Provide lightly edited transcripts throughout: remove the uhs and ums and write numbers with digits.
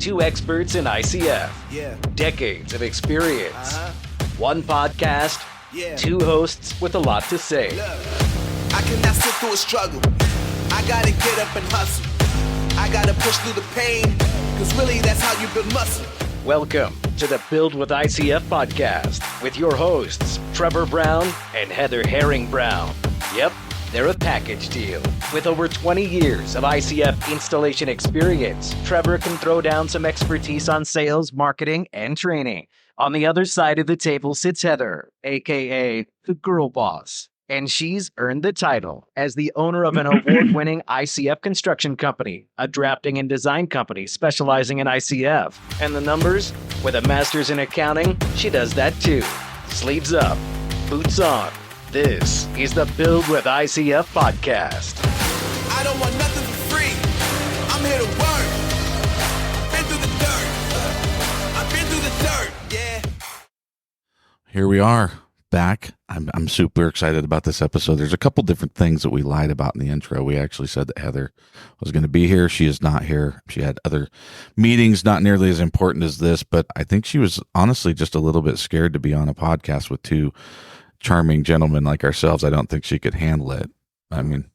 Two experts in ICF. Yeah. Decades of experience. One podcast. Yeah. Two hosts with a lot to say. Look, I cannot sit through a struggle. I gotta get up and hustle. I gotta push through the pain, because really that's how you build muscle. Welcome to the Build with ICF podcast with your hosts, Trevor Brown and Heather Herring Brown. Yep, they're a package deal. With over 20 years of ICF installation experience, Trevor can throw down some expertise on sales, marketing, and training. On the other side of the table sits Heather, aka the girl boss. And she's earned the title as the owner of an award-winning ICF construction company, a drafting and design company specializing in ICF. And the numbers? With a master's in accounting, she does that too. Sleeves up, boots on. This is the Build with ICF podcast. I don't want nothing for free. I'm here to work. Been through the dirt. I've been through the dirt, yeah. Here we are. Back. I'm super excited about this episode. There's a couple different things that we lied about in the intro. We actually said that Heather was going to be here. She is not here. She had other meetings, not nearly as important as this, but I think she was honestly just a little bit scared to be on a podcast with two charming gentlemen like ourselves. I don't think she could handle it. I mean,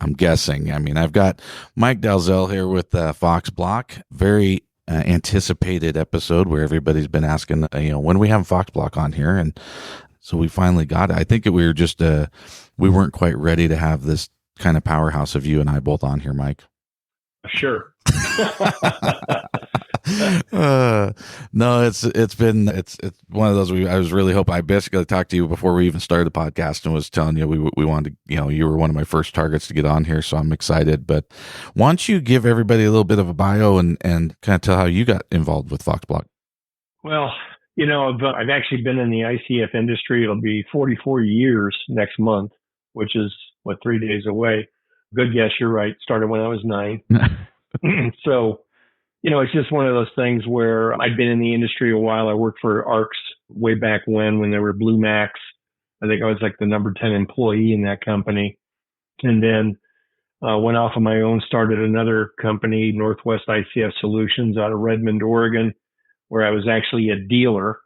I'm guessing. I've got Mike Dalzell here with Fox Block. Very anticipated episode where everybody's been asking, when we have Fox Block on here, and so we finally got it. I think we were just, we weren't quite ready to have this kind of powerhouse of you and I both on here, Mike. Sure. No, it's one of those. I was really hoping. I basically talked to you before we even started the podcast and was telling you we wanted to, you were one of my first targets to get on here, so I'm excited. But why don't you give everybody a little bit of a bio and kind of tell how you got involved with Fox Block? Well, I've actually been in the ICF industry. It'll be 44 years next month, which is 3 days away. Good guess. You're right. Started when I was 9. So, it's just one of those things where I'd been in the industry a while. I worked for ARCS way back when they were Blue Max. I think I was like the number 10 employee in that company. And then went off on my own, started another company, Northwest ICF Solutions out of Redmond, Oregon, where I was actually a dealer.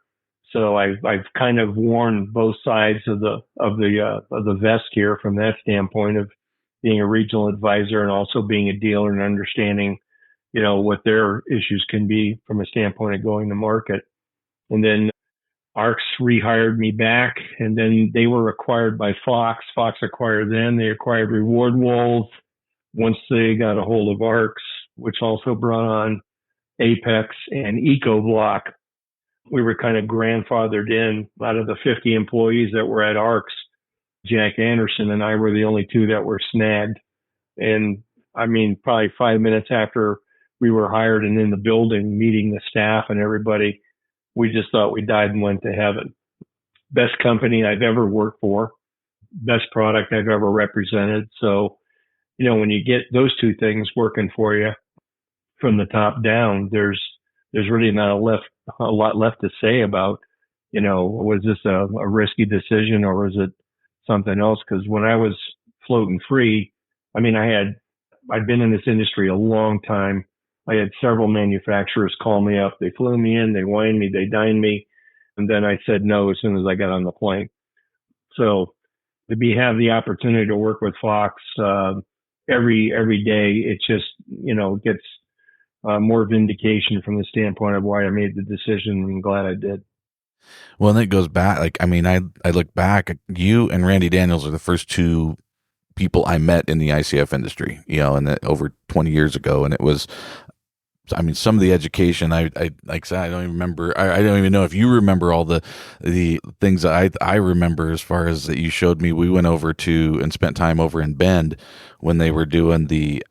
So I've kind of worn both sides of the vest here from that standpoint of being a regional advisor and also being a dealer and understanding, what their issues can be from a standpoint of going to market. And then ARCS rehired me back, and then they were acquired by Fox. Fox acquired them. They acquired Reward Wolves once they got a hold of ARCS, which also brought on Apex and EcoBlock. We were kind of grandfathered in. Out of the 50 employees that were at ARCS, Jack Anderson and I were the only two that were snagged. And probably 5 minutes after we were hired and in the building meeting the staff and everybody, we just thought we died and went to heaven. Best company I've ever worked for, best product I've ever represented. So, when you get those two things working for you from the top down, there's really not a lot left to say about, was this a risky decision or was it something else? Because when I was floating free, I'd been in this industry a long time. I had several manufacturers call me up. They flew me in, they wined me, they dined me, and then I said no as soon as I got on the plane. So to have the opportunity to work with Fox every day, it just gets more vindication from the standpoint of why I made the decision. I'm glad I did. Well, and it goes back. I look back. You and Randy Daniels are the first two people I met in the ICF industry. And over 20 years ago, and it was. Some of the education, I like I said, I don't even remember. I don't even know if you remember all the things that I remember as far as that you showed me. We went over to and spent time over in Bend when they were doing the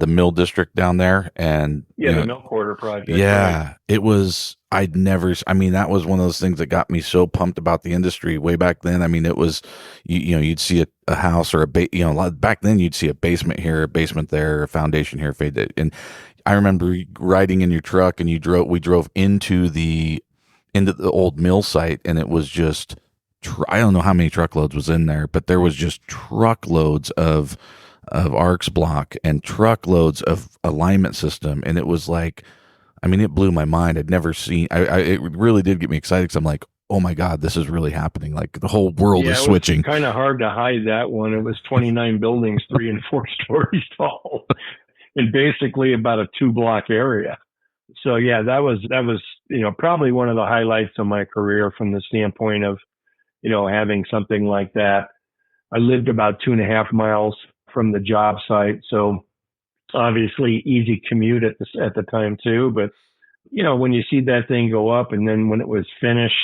mill district down there, and the mill quarter project. Yeah, right? It was. That was one of those things that got me so pumped about the industry way back then. It was, you'd see a house or back then you'd see a basement here, a basement there, a foundation here, and I remember riding in your truck and we drove into the old mill site, and it was just, I don't know how many truckloads was in there, but there was just truckloads of ARCS block and truckloads of alignment system. And it was like, I mean, it blew my mind. I'd never seen, it really did get me excited because I'm like, oh my God, this is really happening. Like the whole world is switching. It was kind of hard to hide that one. It was 29 buildings, 3 and 4 stories tall, in basically about a 2-block area. So yeah, that was, probably one of the highlights of my career from the standpoint of, having something like that. I lived about 2.5 miles from the job site. So obviously easy commute at the time too. But, when you see that thing go up and then when it was finished,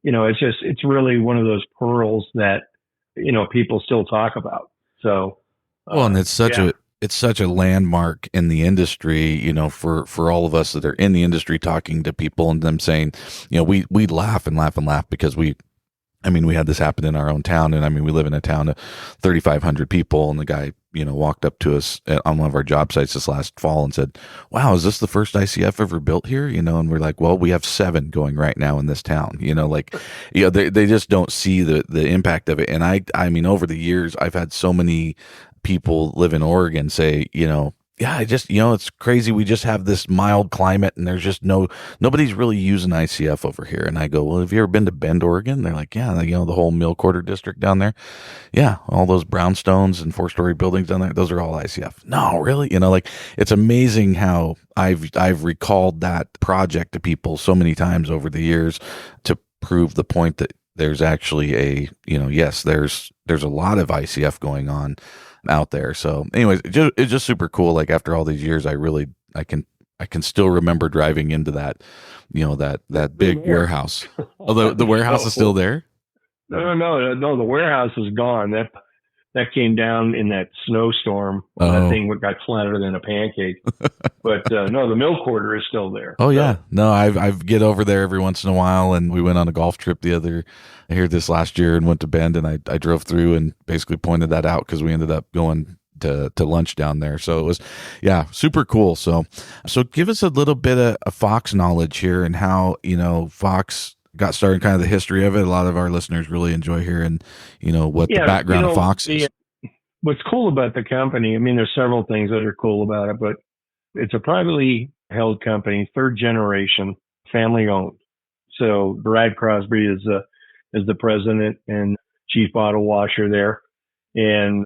it's really one of those pearls that, people still talk about. So, well, and it's such a landmark in the industry, for all of us that are in the industry, talking to people and them saying, we laugh and laugh and laugh because we had this happen in our own town. And we live in a town of 3,500 people. And the guy, walked up to us on one of our job sites this last fall and said, wow, is this the first ICF ever built here? And we're like, well, we have 7 going right now in this town, they just don't see the impact of it. And I mean, over the years, I've had so many people live in Oregon say, yeah, it's crazy. We just have this mild climate and there's just nobody's really using ICF over here. And I go, well, have you ever been to Bend, Oregon? They're like, yeah, the whole Mill Quarter district down there. Yeah. All those brownstones and 4-story buildings down there. Those are all ICF. No, really? It's amazing how I've recalled that project to people so many times over the years to prove the point that there's actually yes, there's a lot of ICF going on out there. So anyways, it's just super cool. Like after all these years, I can still remember driving into that, that big warehouse. Although the warehouse is still there. No, the warehouse is gone. That came down in that snowstorm. That thing got flatter than a pancake. But no, the Mill Quarter is still there. Oh yeah, no, I get over there every once in a while, and we went on a golf trip this last year and went to Bend, and I drove through and basically pointed that out because we ended up going to lunch down there. So it was, super cool. So give us a little bit of Fox knowledge here and how Fox got started, kind of the history of it. A lot of our listeners really enjoy hearing, what the background of Fox is. What's cool about the company, there's several things that are cool about it, but it's a privately held company, 3rd generation, family owned. So Brad Crosby is the president and chief bottle washer there. And,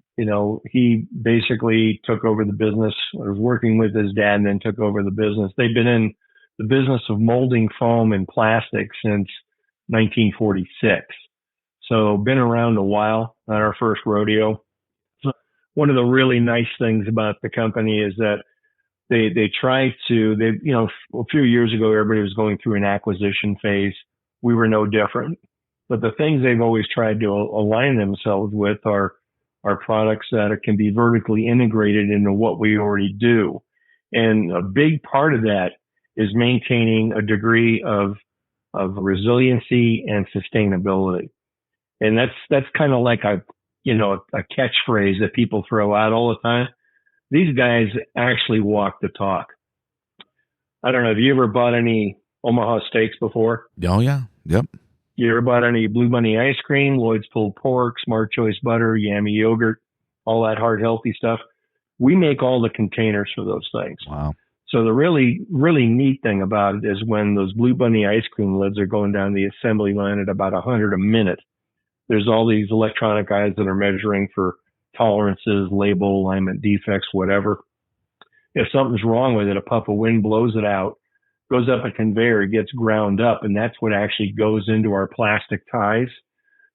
he basically took over the business. I was working with his dad and then took over the business. They've been in the business of molding foam and plastic since 1946. So been around a while, not our first rodeo. So one of the really nice things about the company is that they try to, a few years ago, everybody was going through an acquisition phase. We were no different. But the things they've always tried to align themselves with are products that can be vertically integrated into what we already do. And a big part of that is maintaining a degree of resiliency and sustainability. And that's kind of like a catchphrase that people throw out all the time. These guys actually walk the talk. I don't know. Have you ever bought any Omaha steaks before? Oh yeah. Yep. You ever bought any Blue Bunny ice cream, Lloyd's pulled pork, Smart Choice butter, Yummy yogurt, all that hard, healthy stuff? We make all the containers for those things. Wow. So the really, really neat thing about it is when those Blue Bunny ice cream lids are going down the assembly line at about 100 a minute, there's all these electronic guys that are measuring for tolerances, label, alignment defects, whatever. If something's wrong with it, a puff of wind blows it out, goes up a conveyor, gets ground up, and that's what actually goes into our plastic ties.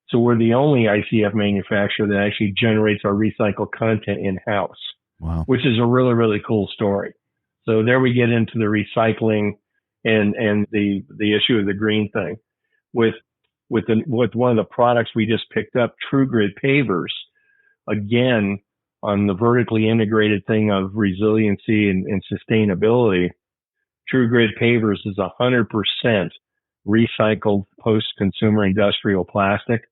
So we're the only ICF manufacturer that actually generates our recycled content in-house, wow, which is a really, really cool story. So there we get into the recycling and the issue of the green thing. With one of the products we just picked up, TruGrid pavers, again, on the vertically integrated thing of resiliency and sustainability, TruGrid pavers is 100% recycled post-consumer industrial plastic.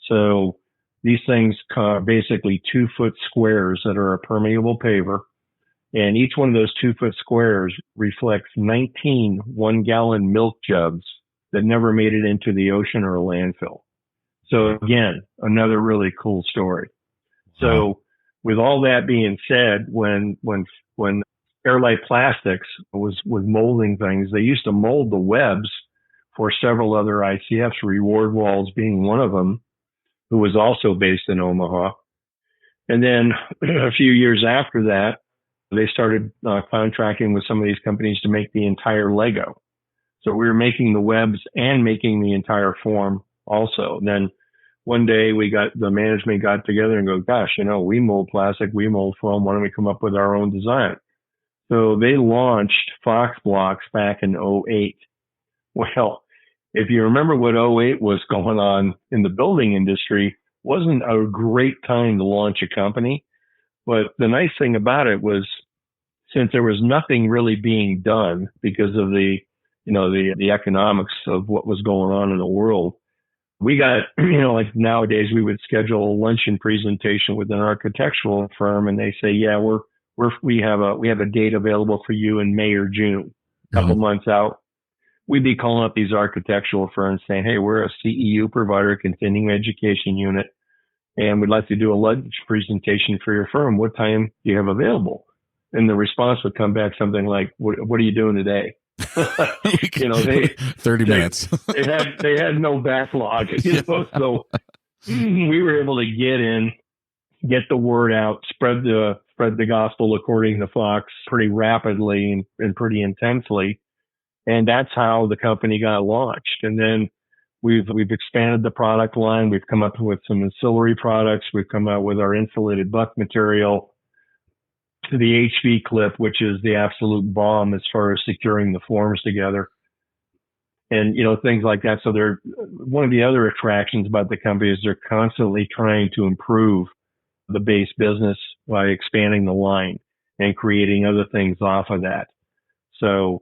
So these things are basically 2-foot squares that are a permeable paver. And each one of those 2-foot squares reflects 19 1-gallon milk jugs that never made it into the ocean or a landfill. So again, another really cool story. So with all that being said, when Airlight Plastics was molding things. They used to mold the webs for several other ICFs, Reward Walls being one of them, who was also based in Omaha. And then a few years after that, they started contracting with some of these companies to make the entire Lego. So we were making the webs and making the entire form also. And then one day the management got together and go, gosh, we mold plastic, we mold foam. Why don't we come up with our own design? So they launched Fox Blocks back in 2008. Well, if you remember what 2008 was going on in the building industry, wasn't a great time to launch a company. But the nice thing about it was, since there was nothing really being done because of the economics of what was going on in the world, we got, like nowadays we would schedule a luncheon presentation with an architectural firm, and they say, yeah, we have a date available for you in May or June, a couple months out. We'd be calling up these architectural firms saying, hey, we're a CEU provider, continuing education unit, and we'd like to do a lunch presentation for your firm. What time do you have available? And the response would come back something like, what are you doing today? 30 minutes. they had no backlog, so we were able to get the word out, spread the gospel according to Fox pretty rapidly and pretty intensely. And that's how the company got launched. And then we've expanded the product line. We've come up with some ancillary products. We've come out with our insulated buck material, to the HV clip, which is the absolute bomb as far as securing the forms together. And, things like that. So one of the other attractions about the company is they're constantly trying to improve the base business by expanding the line and creating other things off of that. So,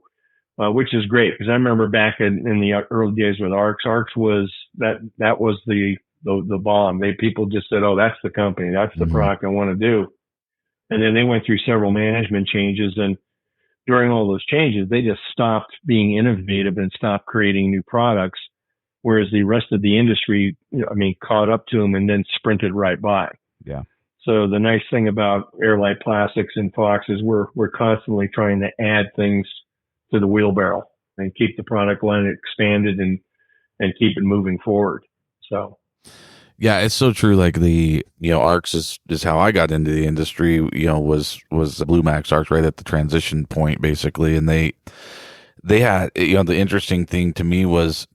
which is great, because I remember back in the early days with ARCS was that was the bomb. People just said, oh, that's the company. That's the product I want to do. And then they went through several management changes, and during all those changes, they just stopped being innovative and stopped creating new products, whereas the rest of the industry, caught up to them and then sprinted right by. Yeah. So the nice thing about Airlight Plastics and Fox is we're constantly trying to add things to the wheelbarrow and keep the product line expanded and keep it moving forward. So. Yeah, it's so true. Like ARCS is how I got into the industry, was the Blue Max ARCS right at the transition point, basically. And they had, the interesting thing to me was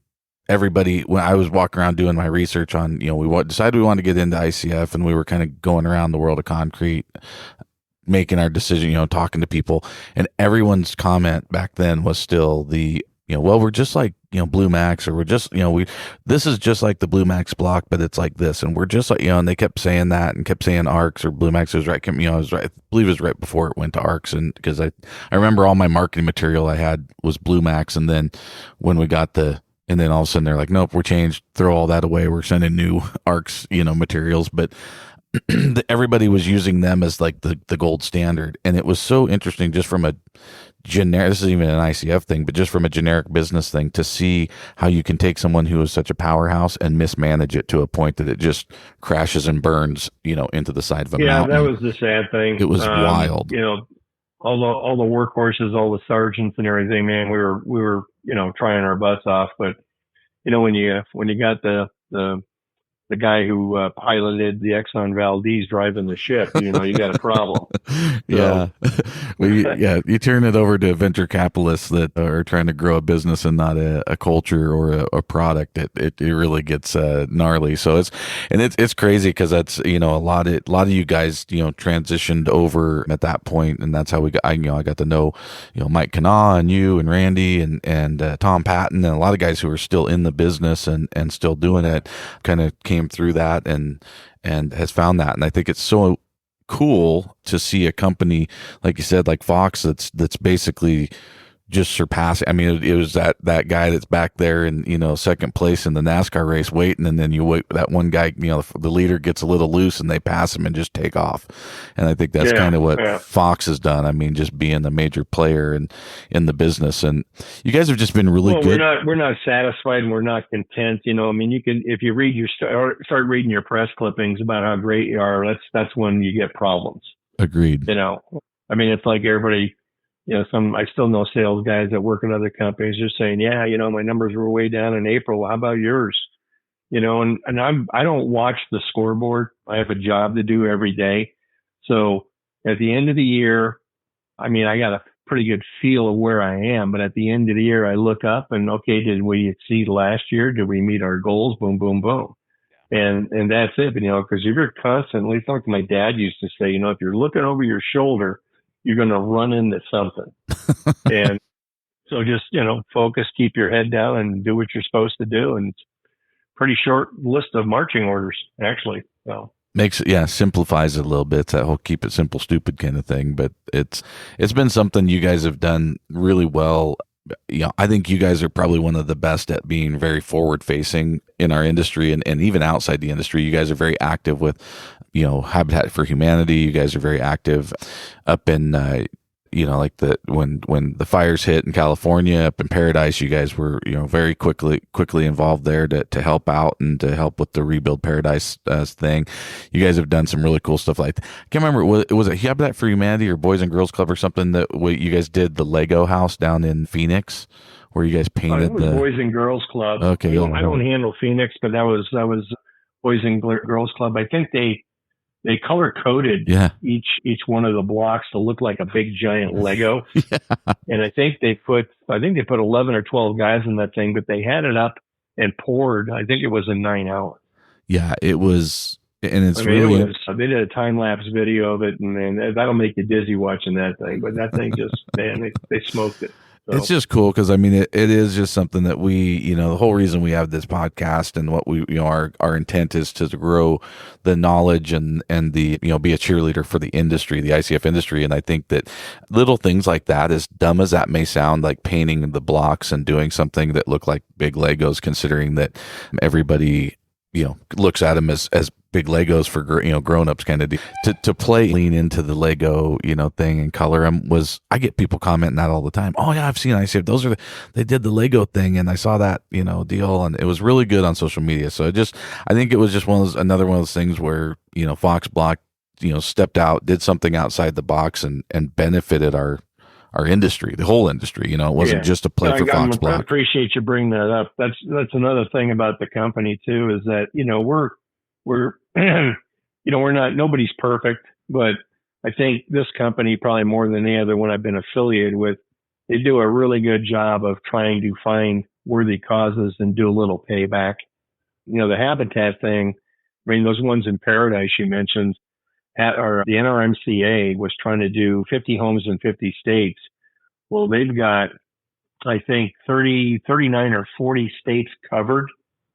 everybody, when I was walking around doing my research on, we decided we wanted to get into ICF, and we were kind of going around the world of concrete, making our decision, talking to people, and everyone's comment back then was still well, we're just like, Blue Max, or we're just, this is just like the Blue Max block, but it's like this. And we're just like, and they kept saying that and kept saying ARCS or Blue Max. It was right. I was right. I believe it was right before it went to ARCS. And because I remember all my marketing material I had was Blue Max. And then when we got and then all of a sudden they're like, nope, we're changed, throw all that away. We're sending new ARCS, materials. But everybody was using them as like the gold standard. And it was so interesting just from a generic, this isn't even an ICF thing, but just from a generic business thing, to see how you can take someone who is such a powerhouse and mismanage it to a point that it just crashes and burns, into the side of a mountain. Yeah, that was the sad thing. It was wild. All the workhorses, all the sergeants and everything, man, we were trying our butts off. But, when you got the guy who piloted the Exxon Valdez driving the ship, you got a problem. Yeah. Well, you turn it over to venture capitalists that are trying to grow a business and not a culture or a product. It really gets gnarly. So it's crazy, because that's, a lot of you guys, transitioned over at that point, and that's how I got to know, Mike Kana and you and Randy and Tom Patton, and a lot of guys who are still in the business and still doing it, kind of came through that and has found that. And I think it's so cool to see a company, like you said, like Fox, that's basically just surpassing. I mean, it was that guy that's back there in, second place in the NASCAR race waiting, and then you wait, that one guy, the leader gets a little loose and they pass him and just take off. And I think that's kind of what Fox has done. I mean, just being the major player in the business. And you guys have just been really good. We're not satisfied, and we're not content. You can, if you read start reading your press clippings about how great you are, that's when you get problems. Agreed. It's like everybody I still know sales guys that work at other companies just saying, yeah, my numbers were way down in April. How about yours? And I don't watch the scoreboard. I have a job to do every day. So at the end of the year, I got a pretty good feel of where I am, but at the end of the year, I look up and, okay, did we exceed last year? Did we meet our goals? Boom, boom, boom. And that's it. Because if you're constantly, like my dad used to say, if you're looking over your shoulder, you're going to run into something. And so just, focus, keep your head down and do what you're supposed to do. And it's a pretty short list of marching orders, actually. So simplifies it a little bit. It's that whole keep it simple, stupid kind of thing. But it's been something you guys have done really well. I think you guys are probably one of the best at being very forward facing in our industry and even outside the industry. You guys are very active with, Habitat for Humanity. You guys are very active up in, like when the fires hit in California up in Paradise, you guys were, very quickly involved there to help out and to help with the Rebuild Paradise thing. You guys have done some really cool stuff like that. I can't remember, was it Habitat for Humanity or Boys and Girls Club or something that you guys did the Lego house down in Phoenix where you guys painted the Boys and Girls Club. Okay. I don't handle Phoenix, but that was Boys and Girls Club. I think they color coded each one of the blocks to look like a big giant Lego. And I think they put 11 or 12 guys in that thing, but they had it up and poured. I think it was in 9 hours. Yeah, it was. And it's they did a time lapse video of it, and man, that'll make you dizzy watching that thing. But that thing just, man, they smoked it. So. It's just cool because it is just something that we, the whole reason we have this podcast and what we, our intent is to grow the knowledge and the, be a cheerleader for the industry, the ICF industry. And I think that little things like that, as dumb as that may sound, like painting the blocks and doing something that look like big Legos, considering that everybody, looks at them as big Legos for, grown-ups kind of to lean into the Lego, thing and color them I get people commenting that all the time. Oh yeah, I've seen ICF. They did the Lego thing and I saw that, deal, and it was really good on social media. So I think it was just another one of those things where, Fox Block, stepped out, did something outside the box and benefited our industry, the whole industry. It wasn't just a play for Fox Block. I appreciate you bringing that up. That's another thing about the company too, is that, we're we're not, nobody's perfect, but I think this company, probably more than any other one I've been affiliated with, they do a really good job of trying to find worthy causes and do a little payback. The Habitat thing, those ones in Paradise you mentioned, or the NRMCA was trying to do 50 homes in 50 states. Well, they've got, I think, 39 or 40 states covered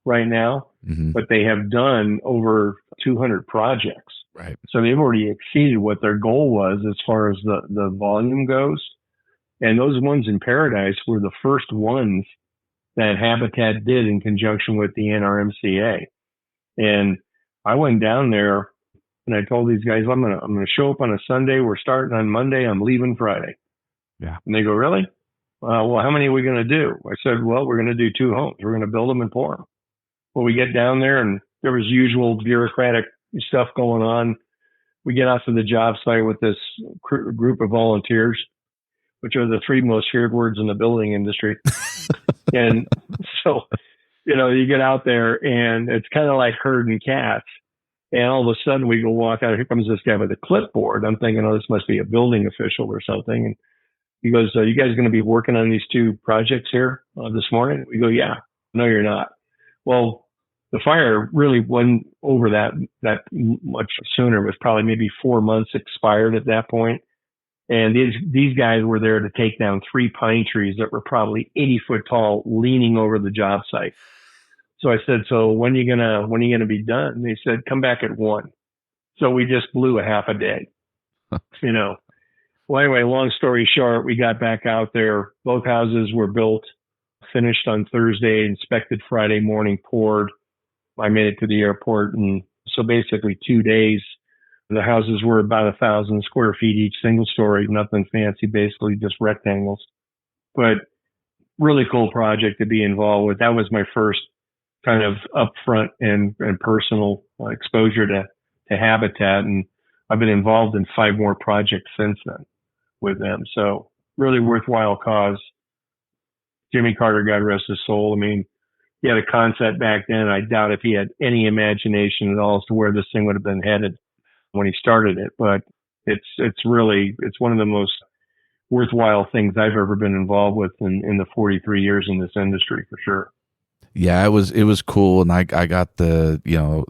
right now, but they have done over 200 projects. Right. So they've already exceeded what their goal was as far as the volume goes. And those ones in Paradise were the first ones that Habitat did in conjunction with the NRMCA. And I went down there and I told these guys, I'm gonna show up on a Sunday. We're starting on Monday. I'm leaving Friday. Yeah. And they go, really? Well, how many are we going to do? I said, well, we're going to do 2 homes. We're going to build them and pour them. Well, we get down there and there was usual bureaucratic stuff going on. We get out to the job site with this group of volunteers, which are the 3 most feared words in the building industry. And so, you get out there and it's kind of like herding cats. And all of a sudden we go walk out. Here comes this guy with a clipboard. I'm thinking, oh, this must be a building official or something. And he goes, you guys going to be working on these 2 projects here this morning? We go, yeah. No, you're not. Well, the fire really wasn't over that much sooner. It was probably maybe 4 months expired at that point. And these guys were there to take down 3 pine trees that were probably 80 foot tall, leaning over the job site. So I said, so when are you gonna be done? And they said, come back at 1. So we just blew a half a day, Well, anyway, long story short, we got back out there. Both houses were built, finished on Thursday, inspected Friday morning, poured. I made it to the airport. And so basically 2 days, the houses were about 1,000 square feet each, single story, nothing fancy, basically just rectangles. But really cool project to be involved with. That was my first kind of upfront and personal exposure to Habitat. And I've been involved in 5 more projects since then with them. So really worthwhile cause. Jimmy Carter, God rest his soul. I mean, he had a concept back then. I doubt if he had any imagination at all as to where this thing would have been headed when he started it. But it's one of the most worthwhile things I've ever been involved with in the 43 years in this industry, for sure. Yeah, it was cool, and I got the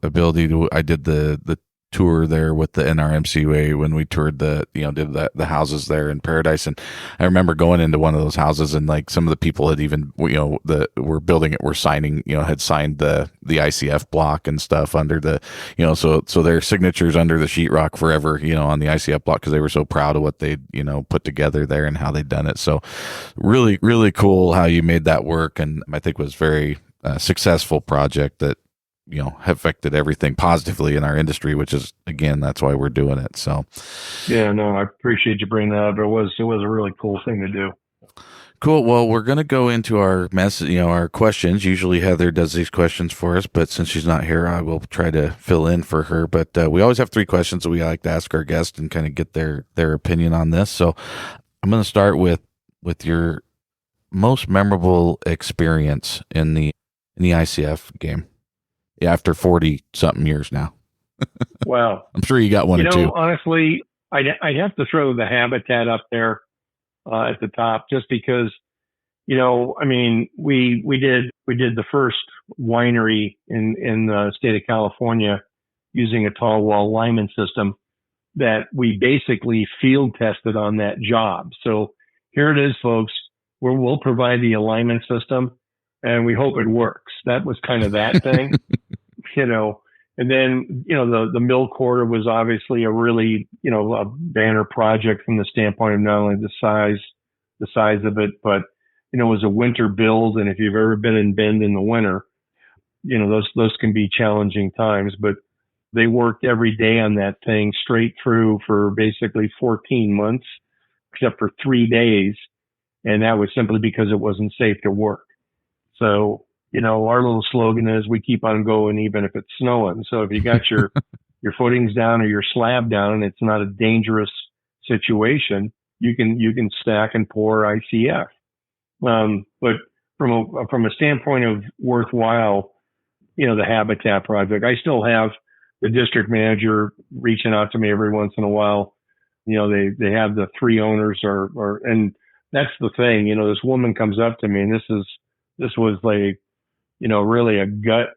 ability to. I did the tour there with the NRMCA when we toured did the houses there in Paradise, and I remember going into one of those houses, and like some of the people had even were building it, were signing, had signed the ICF block and stuff under the so their signatures under the sheetrock forever on the ICF block, because they were so proud of what they'd put together there and how they'd done it. So really, really cool how you made that work, and I think was very successful project that affected everything positively in our industry, which is, again, that's why we're doing it. So yeah, no, I appreciate you bringing that up. It was a really cool thing to do. Cool. Well, we're going to go into our our questions. Usually Heather does these questions for us, but since she's not here, I will try to fill in for her. But we always have 3 questions that we like to ask our guests and kind of get their opinion on this. So I'm going to start with your most memorable experience in the ICF game. Yeah, after 40 something years now. Wow. I'm sure you got one or two. Honestly, I'd have to throw the Habitat up there at the top, just because, I mean, we did the first winery in the state of California using a tall wall lineman system that we basically field tested on that job. So here it is, folks, where we'll provide the alignment system and we hope it works. That was kind of that thing, and then, the mill quarter was obviously a really, a banner project from the standpoint of not only the size of it, but, it was a winter build. And if you've ever been in Bend in the winter, those can be challenging times, but they worked every day on that thing straight through for basically 14 months, except for 3 days. And that was simply because it wasn't safe to work. So, our little slogan is we keep on going even if it's snowing. So if you got your footings down or your slab down and it's not a dangerous situation, you can stack and pour ICF. But from a standpoint of worthwhile, the Habitat project, I still have the district manager reaching out to me every once in a while. They have the 3 owners and that's the thing, this woman comes up to me, and this was like, really a gut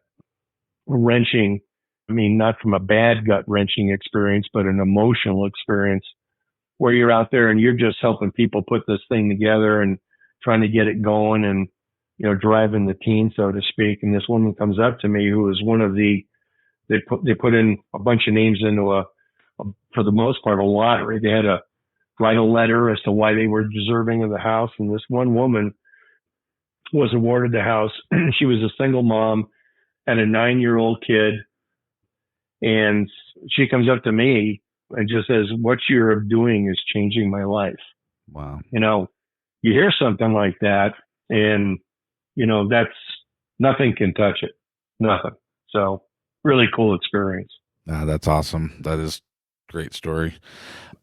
wrenching, not from a bad gut wrenching experience, but an emotional experience where you're out there and you're just helping people put this thing together and trying to get it going and, driving the team, so to speak. And this woman comes up to me, who is one of they put in a bunch of names into for the most part, a lottery. They had to write a letter as to why they were deserving of the house. And this one woman was awarded the house. She was a single mom, had a 9-year-old kid. And she comes up to me and just says, "What you're doing is changing my life." Wow. You hear something like that and, that's nothing can touch it. Nothing. So really cool experience. That's awesome. That is a great story.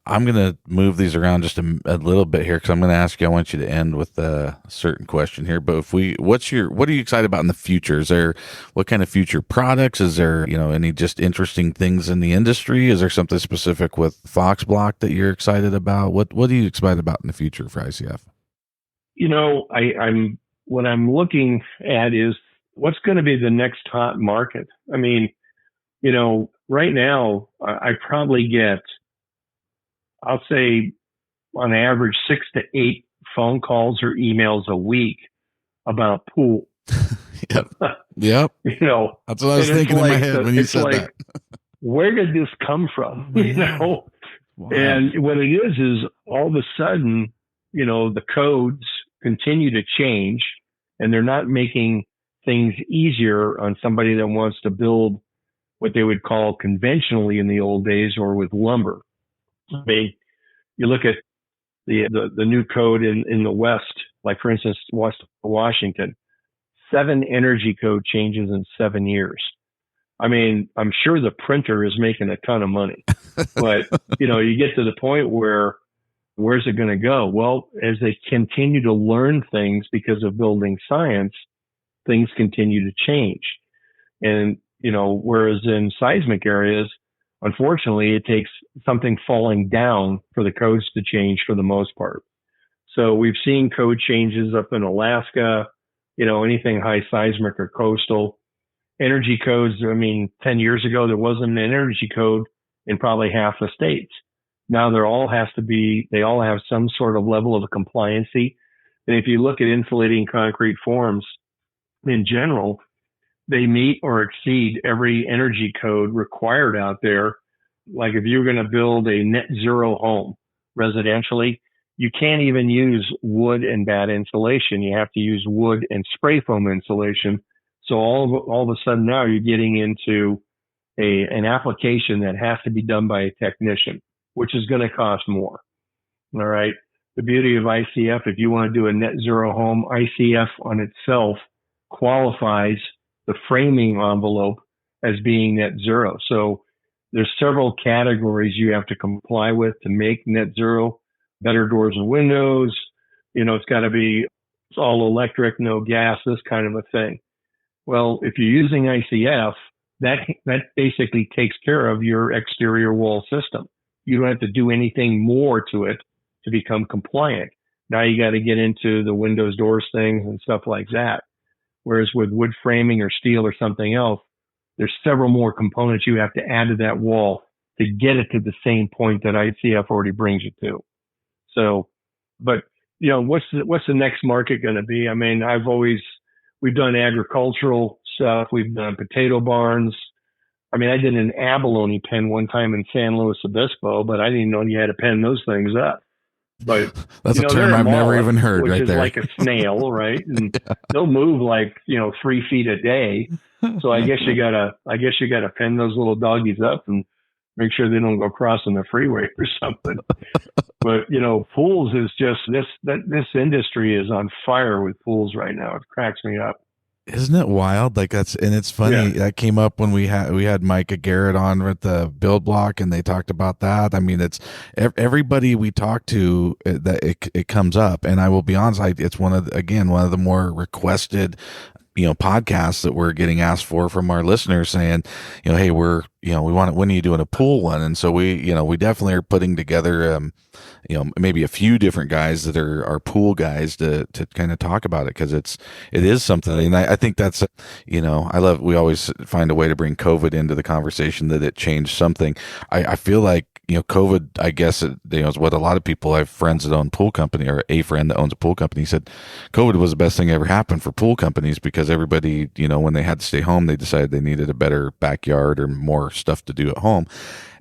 I'm going to move these around just a little bit here, because I'm going to ask you, I want you to end with a certain question here. But what are you excited about in the future? What kind of future products? Is there, any just interesting things in the industry? Is there something specific with Fox Block that you're excited about? What are you excited about in the future for ICF? What I'm looking at is what's going to be the next hot market. I mean, right now I probably get, I'll say on average 6 to 8 phone calls or emails a week about pool. Yep. That's what I was thinking in my head when you said that. Where did this come from? Wow. And what it is all of a sudden, the codes continue to change, and they're not making things easier on somebody that wants to build what they would call conventionally in the old days, or with lumber. I mean, you look at the new code in the West, like for instance, West Washington, 7 energy code changes in 7 years. I mean, I'm sure the printer is making a ton of money, but you get to the point where Where's it going to go? Well, as they continue to learn things because of building science, things continue to change. And, whereas in seismic areas, unfortunately, it takes something falling down for the codes to change for the most part. So we've seen code changes up in Alaska, anything high seismic or coastal. Energy codes, 10 years ago, there wasn't an energy code in probably half the states. Now they all have some sort of level of compliancy. And if you look at insulating concrete forms in general, they meet or exceed every energy code required out there. Like if you're going to build a net zero home residentially, you can't even use wood and bat insulation. You have to use wood and spray foam insulation. So all of a sudden now you're getting into an application that has to be done by a technician, which is going to cost more. All right. The beauty of ICF, if you want to do a net zero home, ICF on itself qualifies the framing envelope as being net zero. So there's several categories you have to comply with to make net zero. Better doors and windows. It's got to be all electric, no gas, this kind of a thing. Well, if you're using ICF, that basically takes care of your exterior wall system. You don't have to do anything more to it to become compliant. Now you got to get into the windows, doors things and stuff like that. Whereas with wood framing or steel or something else, there's several more components you have to add to that wall to get it to the same point that ICF already brings you to. So, but what's the next market going to be? We've done agricultural stuff. We've done potato barns. I did an abalone pen one time in San Luis Obispo, but I didn't know you had to pen those things up. But that's a term I've never even heard. Right there, like a snail, right? And they'll move 3 feet a day. So I guess you gotta pen those little doggies up and make sure they don't go crossing the freeway or something. But pools is just this industry is on fire with pools right now. It cracks me up. Isn't it wild? And it's funny. Yeah. That came up when we had Micah Garrett on with the Build Block, and they talked about that. It's everybody we talk to that it comes up. And I will be honest, it's one of the more requested podcasts that we're getting asked for from our listeners saying, hey, we want, when are you doing a pool one? And so we definitely are putting together, maybe a few different guys that are our pool guys to kind of talk about it. Cause it is something. And I think that's, we always find a way to bring COVID into the conversation, that it changed something. I feel like, COVID, I guess, is what a lot of people, I have friends that own pool company, or a friend that owns a pool company, said COVID was the best thing that ever happened for pool companies, because everybody, when they had to stay home, they decided they needed a better backyard or more stuff to do at home.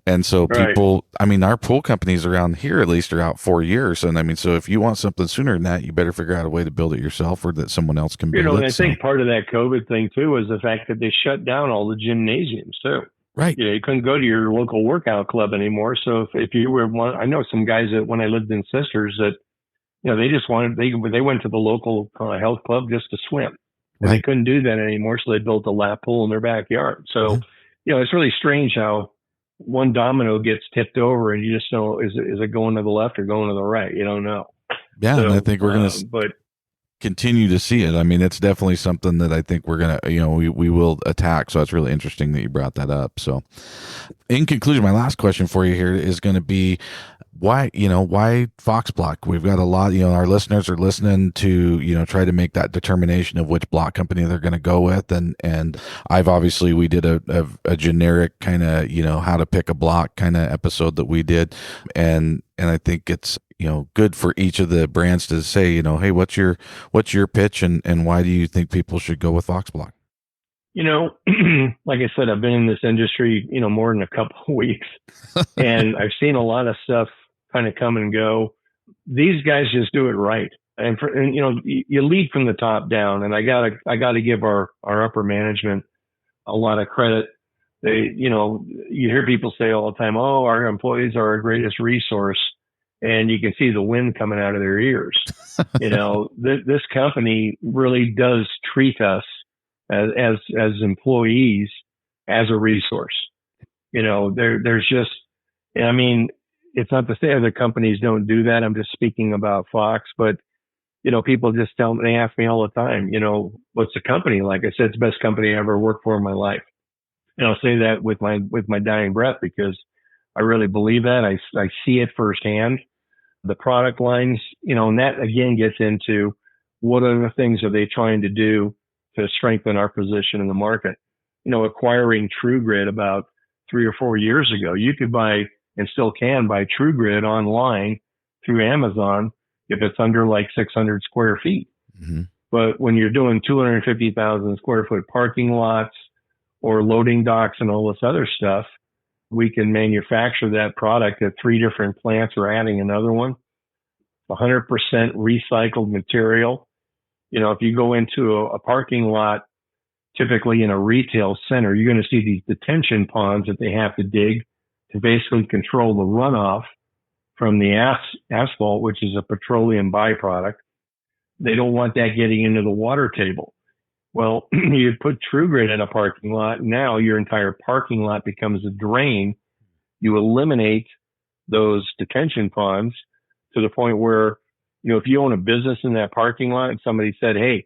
And so people, our pool companies around here at least are out 4 years. And so if you want something sooner than that, you better figure out a way to build it yourself, or that someone else can build it. And I think part of that COVID thing too is the fact that they shut down all the gymnasiums too. Right. You couldn't go to your local workout club anymore. So if you were one, I know some guys that when I lived in Sisters that, they just they went to the local health club just to swim. And They couldn't do that anymore. So they built a lap pool in their backyard. So, it's really strange how one domino gets tipped over and you just know, is it going to the left or going to the right? You don't know. Yeah. So, and I think we're going to continue to see it. It's definitely something that I think we're going to, we will attack. So it's really interesting that you brought that up. So in conclusion, my last question for you here is going to be, why Fox Block? We've got a lot, our listeners are listening to, try to make that determination of which block company they're going to go with. And we did a generic kind of, how to pick a block kind of episode that we did. And I think it's, good for each of the brands to say, hey, what's your pitch and why do you think people should go with Fox Block? Like I said, I've been in this industry, more than a couple of weeks, and I've seen a lot of stuff kind of come and go. These guys just do it right. And you lead from the top down, and I gotta give our upper management a lot of credit. They, you hear people say all the time, oh, our employees are our greatest resource. And you can see the wind coming out of their ears. This company really does treat us as employees as a resource. There's just, it's not to say other companies don't do that. I'm just speaking about Fox, but people just they ask me all the time, what's the company like? I said, it's the best company I ever worked for in my life. And I'll say that with my dying breath, because I really believe that. I see it firsthand. The product lines, and that again gets into what other things are they trying to do to strengthen our position in the market. Acquiring TruGrid about 3 or 4 years ago, you could buy, and still can buy, TruGrid online through Amazon if it's under like 600 square feet. Mm-hmm. But when you're doing 250,000 square foot parking lots or loading docks and all this other stuff, we can manufacture that product at 3 different plants. We're adding another one. 100% recycled material. If you go into a parking lot, typically in a retail center, you're going to see these detention ponds that they have to dig to basically control the runoff from the asphalt, which is a petroleum byproduct. They don't want that getting into the water table. Well, you put TruGrid in a parking lot. Now your entire parking lot becomes a drain. You eliminate those detention ponds to the point where, if you own a business in that parking lot and somebody said, hey,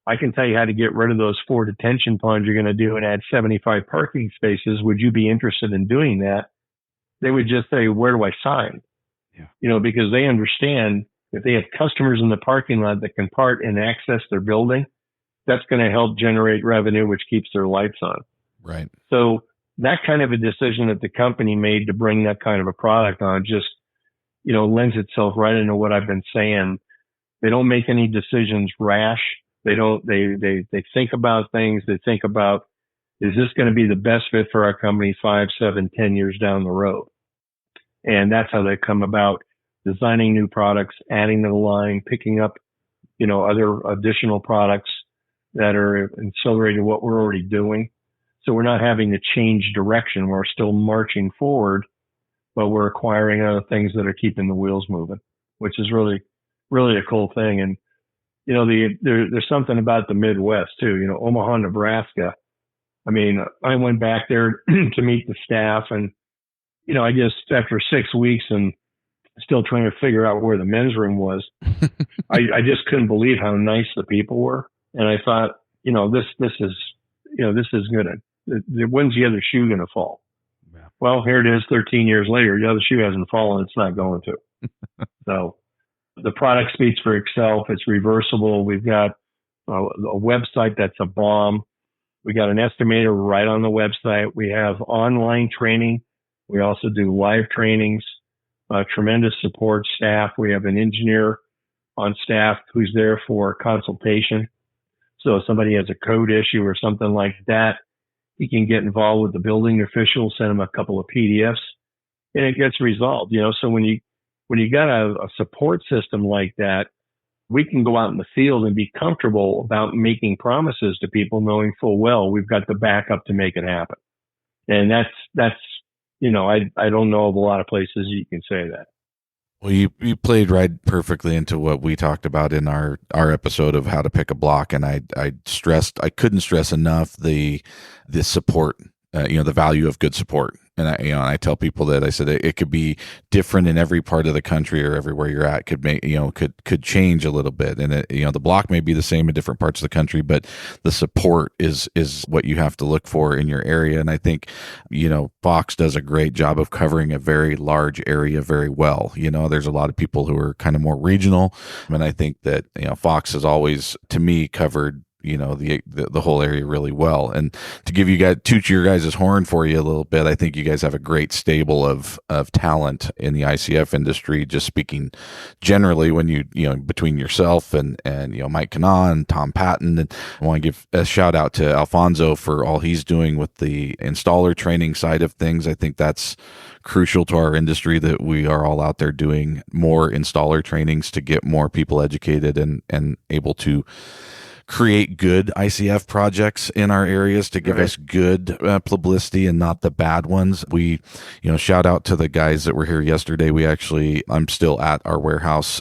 I can tell you how to get rid of those 4 detention ponds you're going to do and add 75 parking spaces. Would you be interested in doing that? They would just say, where do I sign? Yeah. Because they understand if they have customers in the parking lot that can park and access their building, that's going to help generate revenue, which keeps their lights on. Right. So that kind of a decision that the company made to bring that kind of a product on just, lends itself right into what I've been saying. They don't make any decisions rash. They think about things. They think about, is this going to be the best fit for our company 5, 7, 10 years down the road? And that's how they come about designing new products, adding to the line, picking up, other additional products that are ancillary to what we're already doing. So we're not having to change direction. We're still marching forward, but we're acquiring other things that are keeping the wheels moving, which is really, really a cool thing. And, there's something about the Midwest too, Omaha, Nebraska. I mean, I went back there to meet the staff, and, I just, after 6 weeks and still trying to figure out where the men's room was, I just couldn't believe how nice the people were. And I thought, this is good. When's the other shoe going to fall? Yeah. Well, here it is 13 years later. The other shoe hasn't fallen. It's not going to. So the product speaks for itself. It's reversible. We've got a website that's a bomb. We got an estimator right on the website. We have online training. We also do live trainings, tremendous support staff. We have an engineer on staff who's there for consultation. So if somebody has a code issue or something like that, he can get involved with the building official, send him a couple of PDFs, and it gets resolved. So when you got a support system like that, we can go out in the field and be comfortable about making promises to people, knowing full well we've got the backup to make it happen. And that's I don't know of a lot of places you can say that. Well, you played right perfectly into what we talked about in our episode of how to pick a block, and I couldn't stress enough the support, the value of good support. And I tell people that I said it could be different in every part of the country or everywhere you're at. Could change a little bit, and the block may be the same in different parts of the country, but the support is what you have to look for in your area. And I think Fox does a great job of covering a very large area very well. There's a lot of people who are kind of more regional, and I think that Fox has always, to me, covered the whole area really well. And to give you guys, toot your guys' horn for you a little bit, I think you guys have a great stable of talent in the ICF industry, just speaking generally, when between yourself and Mike Kanan, Tom Patton. And I want to give a shout out to Alfonso for all he's doing with the installer training side of things. I think that's crucial to our industry, that we are all out there doing more installer trainings to get more people educated and able to create good ICF projects in our areas to give us good publicity and not the bad ones. We, shout out to the guys that were here yesterday. I'm still at our warehouse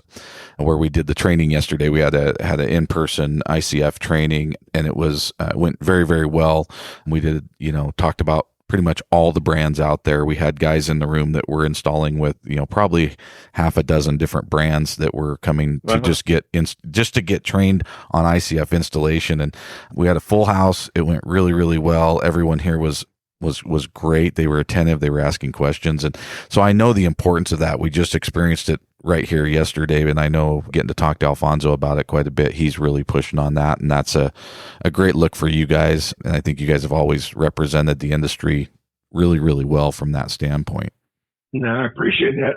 where we did the training yesterday. We had an in-person ICF training, and it went very, very well. We did, talked about pretty much all the brands out there. We had guys in the room that were installing with, probably half a dozen different brands that were coming to just to get trained on ICF installation. And we had a full house. It went really, really well. Everyone here was great. They were attentive. They were asking questions. And so I know the importance of that. We just experienced it right here yesterday. And I know getting to talk to Alfonso about it quite a bit. He's really pushing on that. And that's a great look for you guys. And I think you guys have always represented the industry really, really well from that standpoint. No, I appreciate that.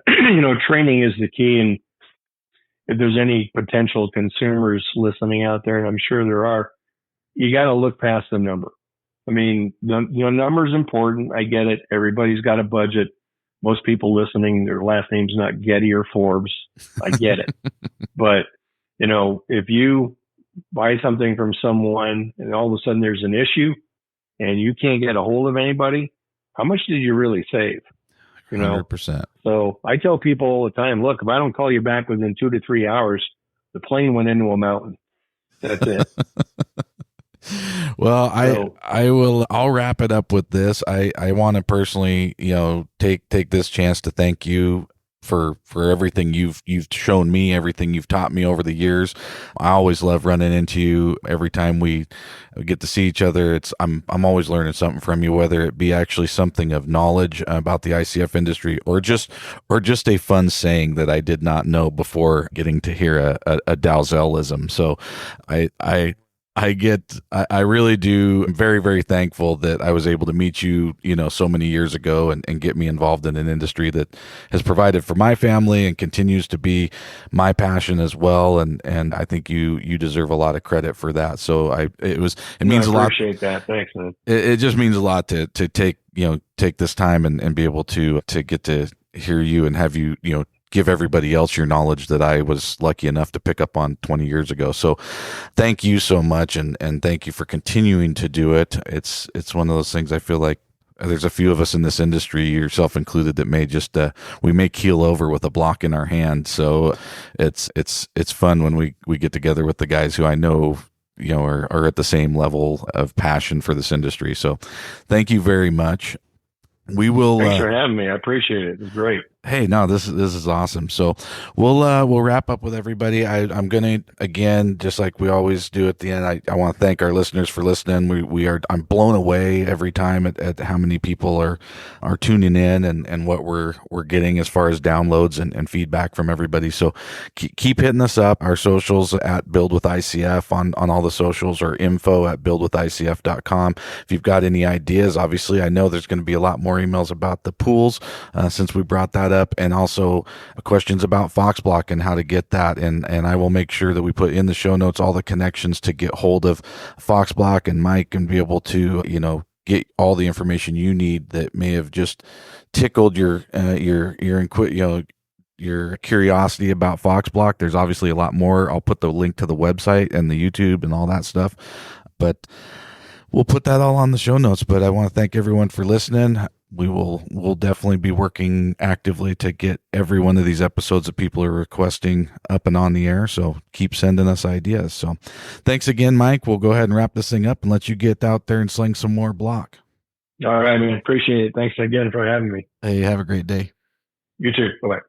Training is the key. And if there's any potential consumers listening out there, and I'm sure there are, you got to look past the number. I mean, the number's important. I get it. Everybody's got a budget. Most people listening, their last name's not Getty or Forbes. I get it. But, if you buy something from someone and all of a sudden there's an issue and you can't get a hold of anybody, how much did you really save? 100%. So I tell people all the time, look, if I don't call you back within 2 to 3 hours, the plane went into a mountain. That's it. Well, I'll wrap it up with this. I want to personally, take this chance to thank you for everything you've shown me, everything you've taught me over the years. I always love running into you every time we get to see each other. I'm always learning something from you, whether it be actually something of knowledge about the ICF industry or just a fun saying that I did not know before getting to hear a Dalzellism. So I really do. I'm very, very thankful that I was able to meet you, so many years ago and get me involved in an industry that has provided for my family and continues to be my passion as well. And I think you deserve a lot of credit for that. So it means a lot. I appreciate that. Thanks, man. It just means a lot to take this time and be able to get to hear you and have you, give everybody else your knowledge that I was lucky enough to pick up on 20 years ago. So thank you so much. And thank you for continuing to do it. It's one of those things I feel like there's a few of us in this industry, yourself included, that may just, we may keel over with a block in our hand. So it's fun when we get together with the guys who I know, are at the same level of passion for this industry. So thank you very much. We will. Thanks for having me. I appreciate it. It's great. Hey, no, this is awesome. So we'll wrap up with everybody. I'm gonna, again, just like we always do at the end, I want to thank our listeners for listening. I'm blown away every time at how many people are tuning in and what we're getting as far as downloads and feedback from everybody. So keep hitting us up. Our socials at Build with ICF on all the socials, or info@buildwithicf.com. If you've got any ideas, obviously I know there's going to be a lot more emails about the pools since we brought that up, and also questions about FoxBlock and how to get that. And I will make sure that we put in the show notes all the connections to get hold of FoxBlock and Mike and be able to, get all the information you need that may have just tickled your curiosity about FoxBlock. There's obviously a lot more. I'll put the link to the website and the YouTube and all that stuff, but we'll put that all on the show notes. But I want to thank everyone for listening. We'll definitely be working actively to get every one of these episodes that people are requesting up and on the air. So keep sending us ideas. So thanks again, Mike. We'll go ahead and wrap this thing up and let you get out there and sling some more block. All right, man. Appreciate it. Thanks again for having me. Hey, have a great day. You too. Bye-bye.